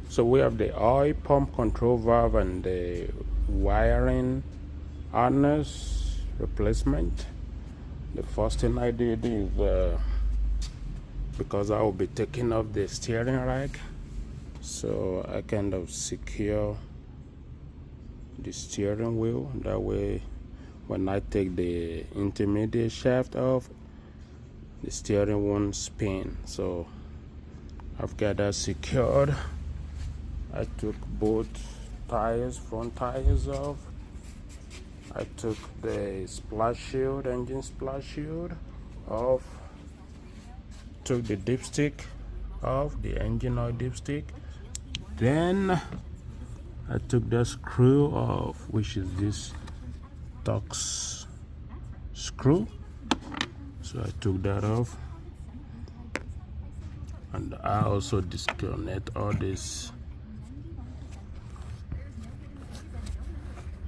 So we have the oil pump control valve and the wiring harness replacement. The first thing I did is because I will be taking off the steering rack, so I kind of secure the steering wheel. That way when I take the intermediate shaft off, the steering won't spin. So I've got that secured. I took both tires, front tires off. I took the splash shield, engine splash shield off. Took the dipstick off, the engine oil dipstick. Then I took the screw off, which is this Torx screw. So I took that off. And I also disconnect all this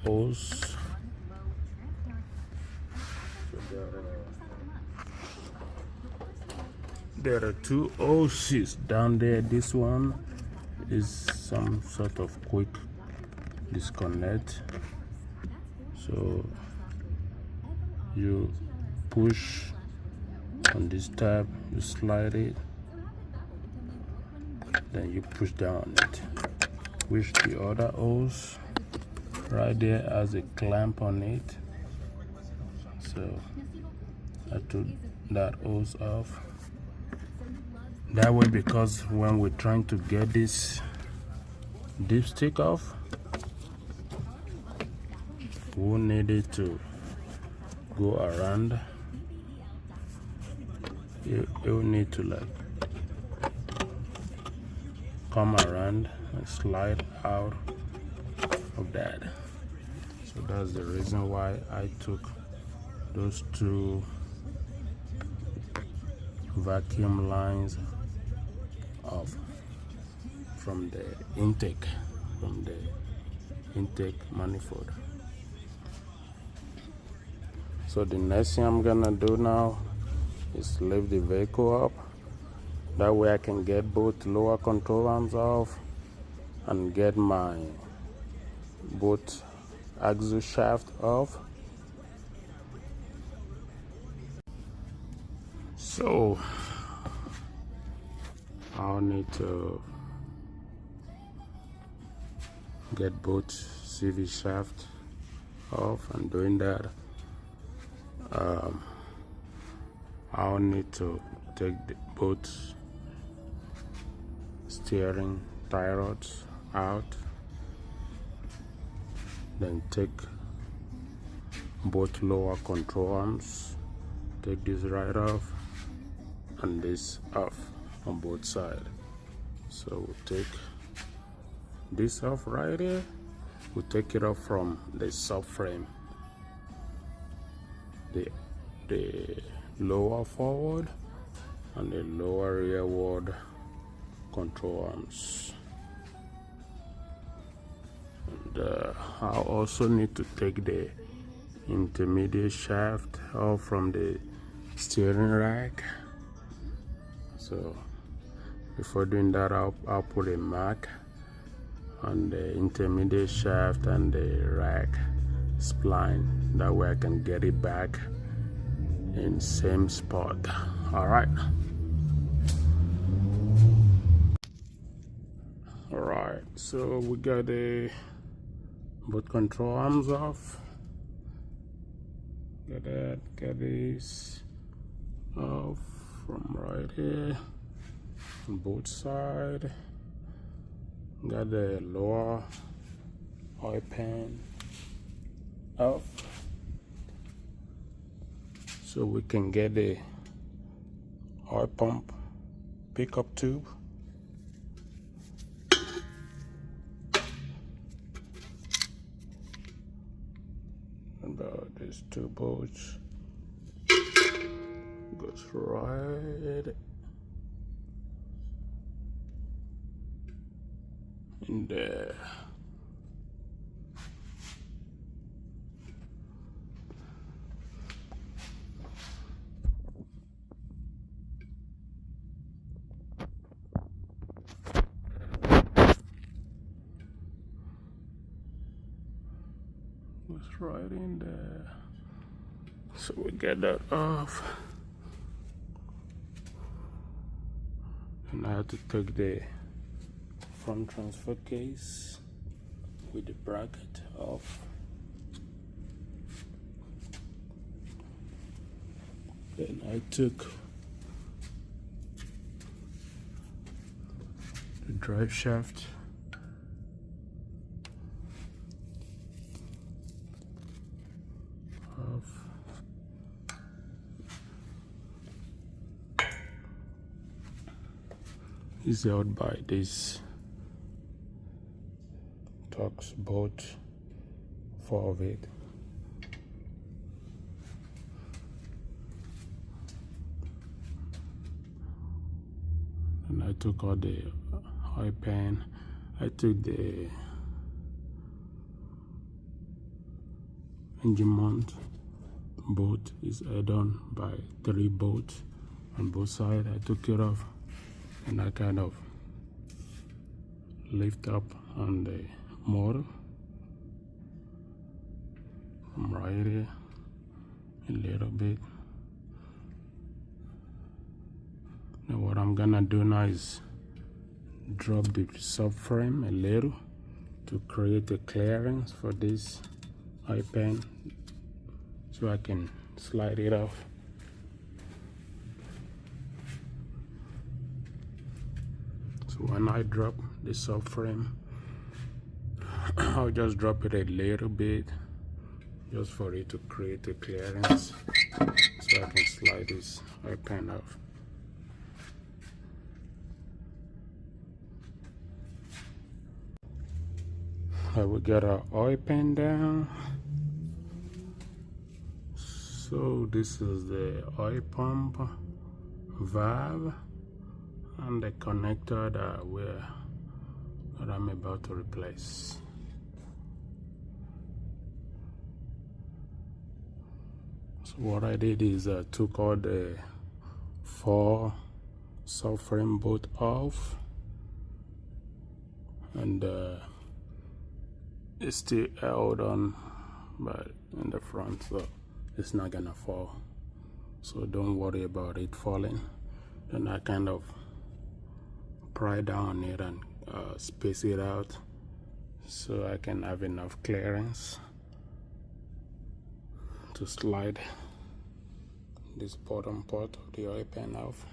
hose. There are two hoses down there. This one is some sort of quick disconnect. So you push on this tab, you slide it, then you push down on it. Which the other hose right there has a clamp on it. So I took that hose off. That way, because when we're trying to get this dipstick off, we'll need it to go around. You'll need to like come around and slide out of that. So that's the reason why I took those two vacuum lines off from the intake manifold. So the next thing I'm gonna do now is lift the vehicle up. That way I can get both lower control arms off and get my both axle shaft off. So I'll need to get both CV shaft off, and doing that I'll need to take both steering tie rods out, then take both lower control arms, take this right off and this off on both sides. So we'll take this off right here. We'll take it off from the subframe, the lower forward and the lower rearward control arms. And I'll also need to take the intermediate shaft off from the steering rack. So before doing that, I'll put a mark on the intermediate shaft and the rack spline. That way I can get it back in same spot. All right. All right. So we got both control arms off. Got that. Got these off from right here on both sides. Got the lower oil pan off, so we can get the oil pump pickup tube. About these two bolts goes right in there. was right in there. So we get that off. And I have to take the front transfer case with the bracket off. Then I took the drive shaft off. Is held by this Torx bolt, 4 of it. And I took out the oil pan. I took the engine mount bolt is held on by 3 bolts on both sides. I took it off and I kind of lift up on the motor from right here a little bit. Now what I'm gonna do now is drop the subframe a little to create a clearance for this oil pan so I can slide it off. So when I drop the subframe, I'll just drop it a little bit just for it to create a clearance so I can slide this oil pan off. I will get our oil pan down. So this is the oil pump valve and the connector that I'm about to replace. So what I did is I took all the 4 subframe bolts off, and it's still held on but in the front, so it's not gonna fall, so don't worry about it falling. Then I kind of pry down it and space it out so I can have enough clearance to slide this bottom part of the oil pan off.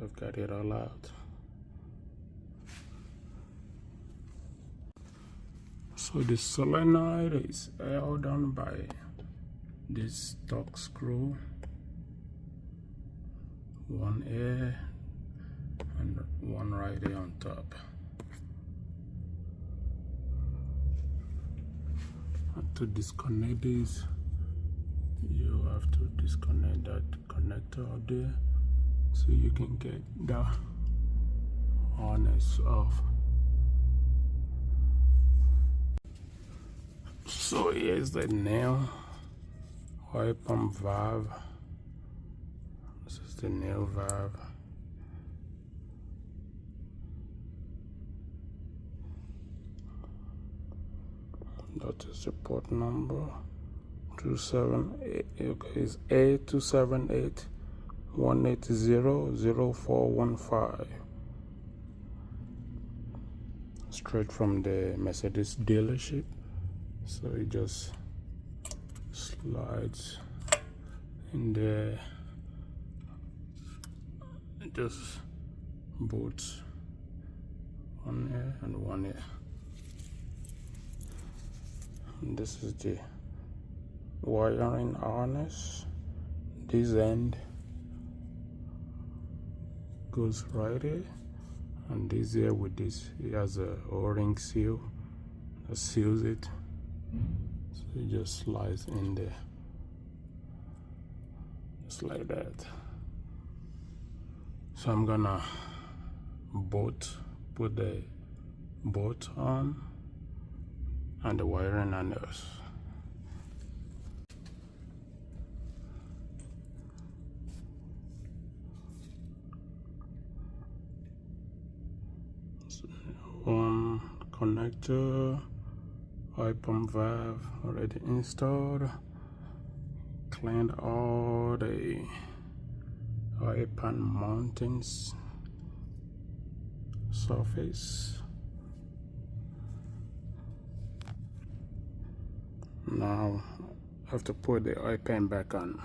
I've got it all out. So the solenoid is held on by this Torx screw, one here and one right here on top. And to disconnect this, you have to disconnect that connector up there so you can get the harness off. So here's the nail oil pump valve. This is the nail valve. That is the port number 278. Okay, it's A278-180-0415. Straight from the Mercedes dealership. So it just slides in there. It just bolts one here and one here. And this is the wiring harness. This end goes right here, and this here with this, it has a O-ring seal that seals it. So it just slides in there, just like that. So I'm gonna put the bolt on and the wiring harness. So one connector, Oil pump valve already installed. Cleaned all the oil pan mountings surface. Now I have to put the oil pan back on.